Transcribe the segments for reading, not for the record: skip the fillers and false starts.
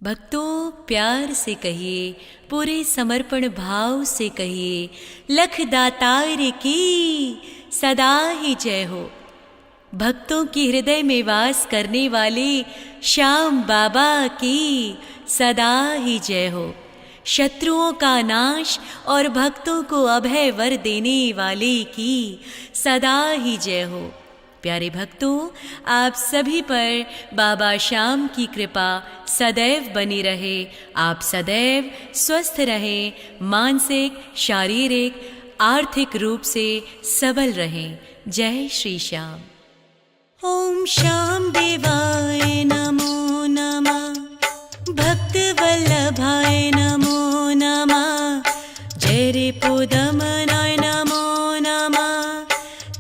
भक्तों प्यार से कहिए, पूरे समर्पण भाव से कहिए, लख दातार की सदा ही जय हो। भक्तों की हृदय में वास करने वाले श्याम बाबा की सदा ही जय हो। शत्रुओं का नाश और भक्तों को अभय वर देने वाले की सदा ही जय हो। प्यारे भक्तों, आप सभी पर बाबा श्याम की कृपा सदैव बनी रहे। आप सदैव स्वस्थ रहें, मानसिक, शारीरिक, आर्थिक रूप से सबल रहें। जय श्री श्याम। ओम श्याम देवाय नमो नमः, भक्त वल्लभाय नमो नमः, जय रिपुदमनाय नमो नमः,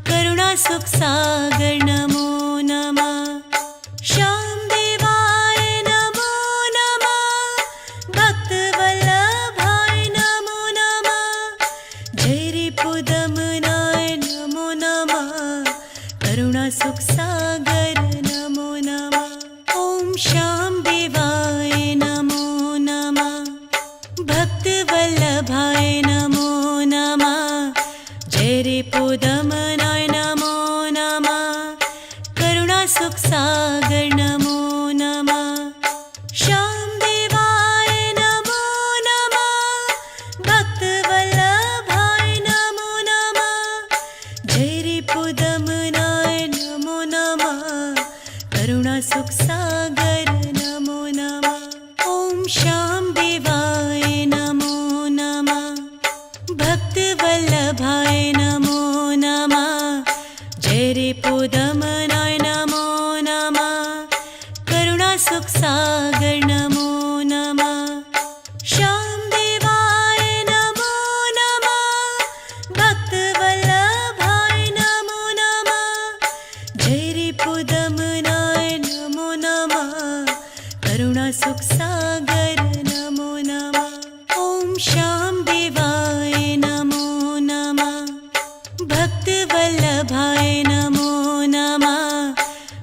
करुणा सुख सागर नमो नमः, श्याम देवाय नमो नमः, भक्त वल्लभाय नमो नमः, जय रिपुदमनाय नमो नमः, करुणा सुख सागर नमो नमः। ओम श्याम देवाय नमो नमः, भक्त वल्लभाय नमो नमः, जय रिपुदमनाय नमो नमः, करुणा सुख सागर नमो नमः, श्याम देवाय नमो नमः, भक्त वल्लभाय नमो नमः, जय रिपुदमनाय नमो नमः, करुणा सुख सागर नमो नमः। ओम श्याम देवाय नमो नमः, भक्त वल्लभाय नमो नमः, जय रिपुदमनाय नमो नमः, करुणा सुख सागर नमो नमः, श्याम देवाय नमो नमः, भक्त वल्लभाय नमो नमः, जय रिपुदमनाय नमो नमः, करुणा सुख सागर नमो नमः। ओम श्याम देवाय नमो नमः, भक्त वल्लभाय नमो नमः,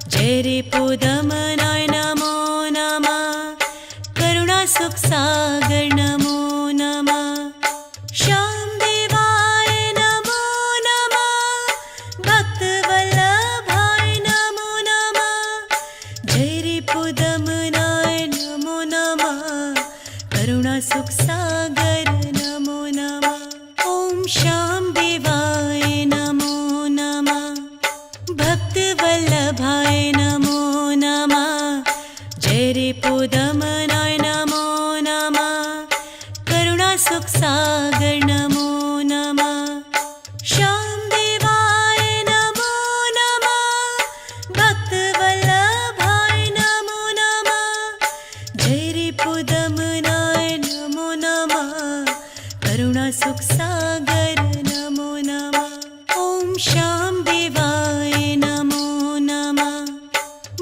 जय रिपुदमनाय नमो नमः, करुणा सुख सागर नमो नमः, श्याम देवाय नमो नमः, भक्त वल्लभाय नमो नमः, जय रिपुदमनाय नमो नमः, करुणा सुख सागर नमो नमः। ओम श्याम देवाय नमो नमः, भक्त वल्लभाय नमो नमः, जय रिपुदमनाय नमो नमः, करुणा सुख सागर नमो नमः, श्याम देवाय नमो नमः, भक्त वल्लभाय नमो नमः, जय रिपुदमनाय नमो नमः, करुणा सुख सागर नमो नमः। ओम श्याम देवाय नमो नमः,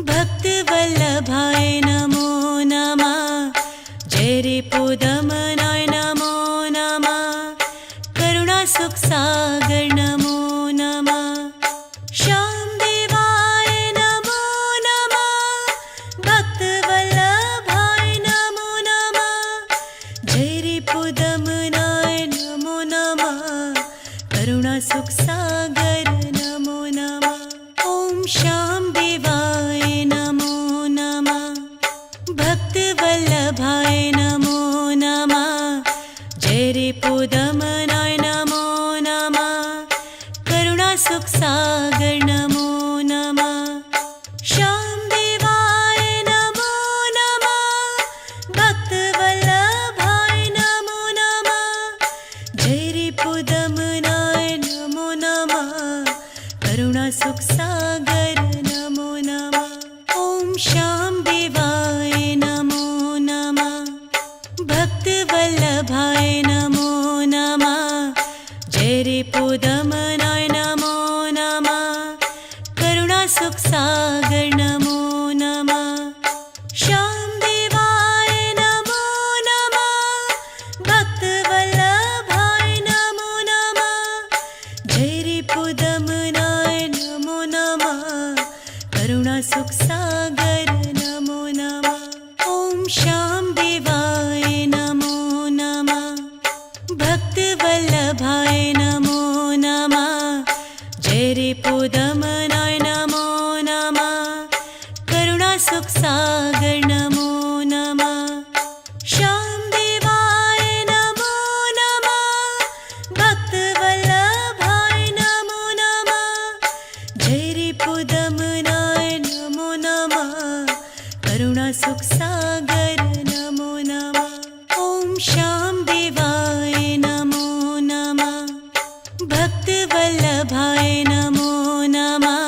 भक्त वल्लभाय नमो नमः, जय रिपुदमनाय नमो नमः, करुणा सुख सागर नमो नमः, श्याम देवाय नमो नमः, भक्त वल्लभाय नमो नमः, जय रिपुदमनाय नमो नमः, करुणा सुख सागर नमो नमः। ओम श्याम देवाय नमो नमः, भक्त वल्लभाय नमो नमः, जय रिपुदमनाय नमो नमः, करुणा सुख सागर नमो नमः, श्याम देवाय नमो नमः, भक्त वल्लभाय नमो नमः, जय रिपुदमनाय नमो नमः, करुणा सुख सागर नमो नमः। ओम श्याम देवाय नमो नमः, भक्त वल्लभाय नमो नमः, जय रिपुदमनाय नमो नमः, करुणा सुख सागर नमो नमः, श्याम देवाय नमो नमः, भक्त वल्लभाय नमो नमः, जय रिपुदमनाय नमो नमः, करुणा सुख सागर नमो नमः। ओम श्याम सागर नमो नमः। ॐ श्याम देवाय नमो नमः। भक्त वल्लभाय नमो नमः।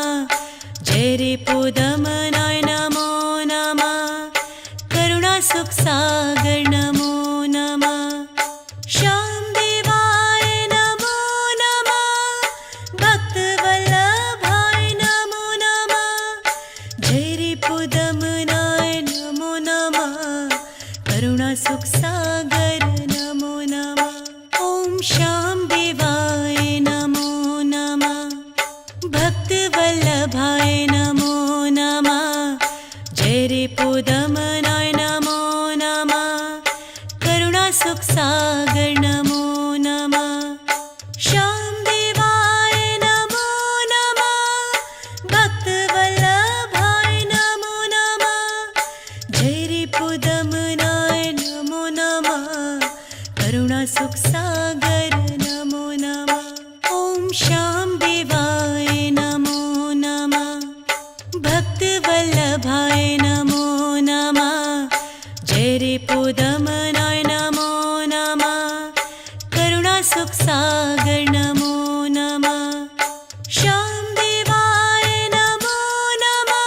जय रे पुदमनाय नमो नमः। करुणा सुख सागर नमो नमः। श्याम देवाय नमो नमः। भक्त वल्लभाय नमो नमः। जय रे पुदमनाय नमो नमः। करुणा सुख सागर नमो नमः। ॐ श्याम देवाय नमो नमः। भक्त वल्लभाय नमो नमः। जय रे पुदमनाय नमो नमः। करुणा सुख सागर नमो नमः। श्याम देवाय नमो नमः। भक्त वल्लभाय नमो नमः। जय रे पुदमनाय नमो नमः। करुणा सुख सागर नमो नमः। ॐ श्याम देवाय नमो नमः। भक्त वल्लभाय नमो नमः। जय रे पुदमनाय नमो नमः। करुणा सुख सागर नमो नमः। श्याम देवाय नमो नमः।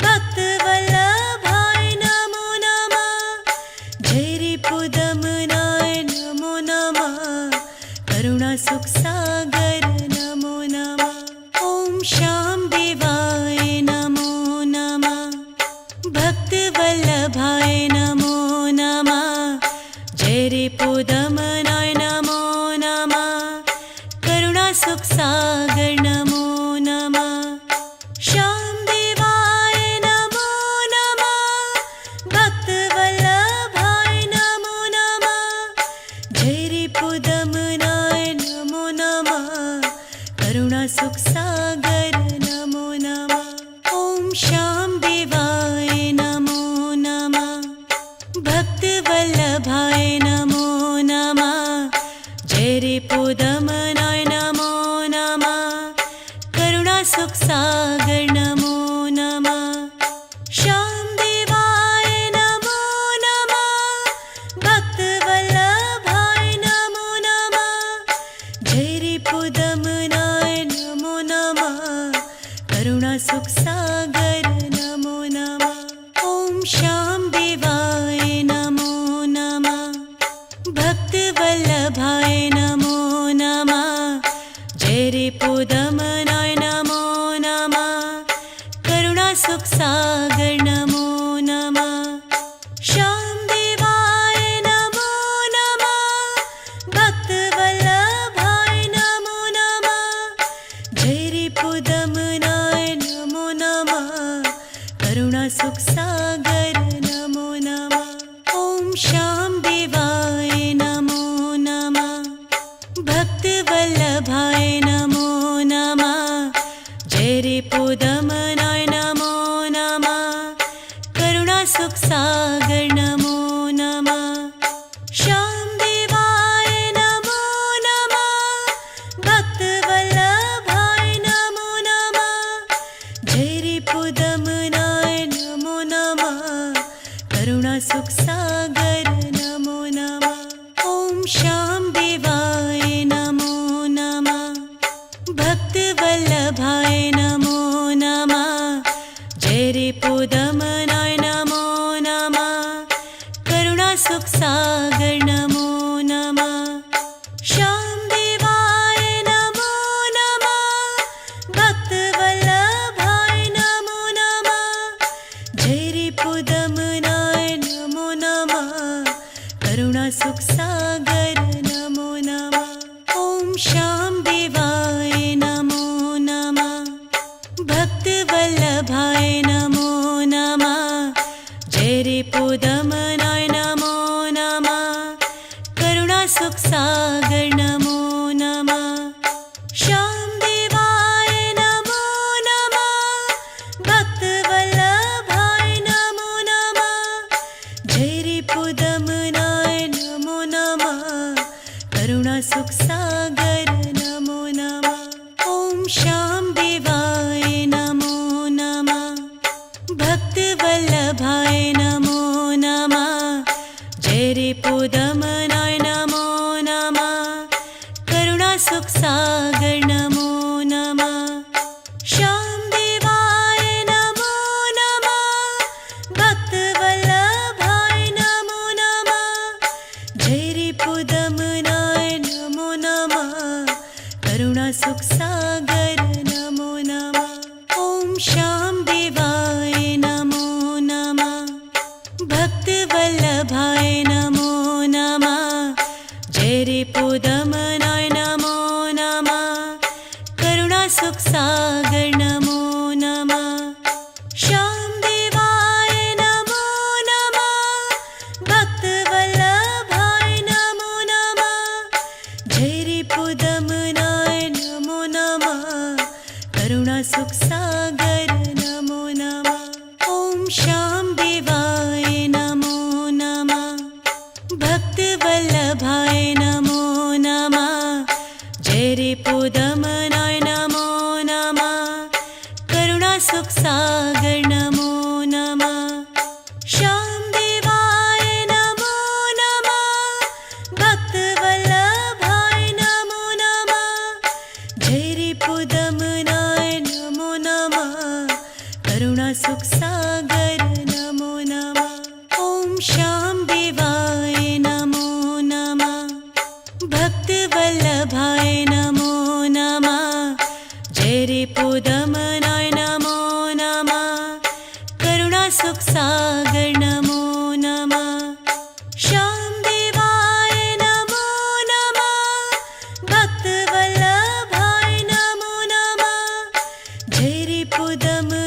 भक्त वल्लभाय नमो नमः। जय रे पुदमनाय नमो नमः। करुणा सुख सागर नमो नमः। ॐ श्याम देवाय नमो नमः। भक्त वल्लभाय नमो नमः। जय रे पुदमनाय नमो नमः। करुणा सुख सागर नमो नमः। श्याम देवाय नमो नमः। भक्त वल्लभाय नमो नमः। जय रे पुदमनाय नमो नमः। करुणा सुख सागर नमो नमः। ॐ श्याम देवाय नमो नमः। भक्त वल्लभाय नमो नमः। जय रे पुदमनाय नमो नमः। करुणा सुख सागर नमो नमः। श्याम देवाय नमो नमः। भक्त वल्लभाय नमो नमः। जय रे पुदमनाय नमो नमः। करुणा सुख सागर नमो नमः। ॐ श्याम देवाय नमो नमः। भक्त वल्लभाय नमो नमः। जय रे पुदमनाय नमो नमः। करुणा सुख सागर नमो नमः। श्याम देवाय नमो नमः। भक्त वल्लभाय नमो नमः। जय रे पुदमनाय नमो नमः। करुणा सुख सागर नमो नमः। ॐ श्याम देवाय नमो नमः। भक्त वल्लभाय नमो नमः। जय रे पुदमनाय नमो नमः। करुणा सुख सागर नमो नमः। श्याम देवाय नमो नमः। भक्त वल्लभाय नमो नमः। जय रे पुदमनाय नमो नमः। करुणा सुख सागर नमो नमः। ॐ श्याम देवाय नमो नमः। भक्त वल्लभाय नमो नमः। जय रे पुदमनाय नमो नमः। करुणा सुख सागर नमो नमः। श्याम देवाय नमो नमः। भक्त वल्लभाय नमो नमः। जय रे पुदमनाय नमो नमः। करुणा सुख सागर नमो नमः। ॐ श्याम देवाय नमो नमः। भक्त वल्लभाय नमो नमः। जय रे पुदमनाय नमो नमः। करुणा सुख सागर नमो नमः। श्याम देवाय नमो नमः। भक्त वल्लभाय नमो नमः। जय रे पुदमनाय नमो नमः। करुणा सुख सागर नमो नमः। ॐ श्याम देवाय नमो नमः। भक्त वल्लभाय नमो रिपुदमनाय नमो नमः करुणासुखसागर नमो नमः श्यामदेवाय नमो नमः भक्तवल्लभाय नमो नमः जय रिपुदमनाय नमो नमः करुणासुखसागर नमो नमः ॐ श्यामदेवाय नमो नमः भक्तवल्लभाय नमो नमः जय रिपुदमनाय नमो नमः करुणासुखसागर नमो नमः श्यामदेवाय नमो नमः भक्तवल्लभाय नमो नमः जय रिपुदमनाय नमो नमः करुणासुखसागर नमो नमः ॐ श्यामदेवाय नमो नमः भक्तवल्लभाय नमो नमः जय रिपुदमनाय नमो नमः करुणासुखसागर नमो नमः श्यामदेवाय नमो नमः भक्तवल्लभाय नमो नमः जय रिपुदमनाय नमो नमः करुणासुखसागर नमो नमः ॐ श्यामदेवाय नमो नमः भक्तवल्लभाय नमो नमः जय रिपुदमनाय नमो नमः करुणासुखसागर नमो नमः श्यामदेवाय नमो नमः भक्तवल्लभाय नमो नमः जय रिपुदमनाय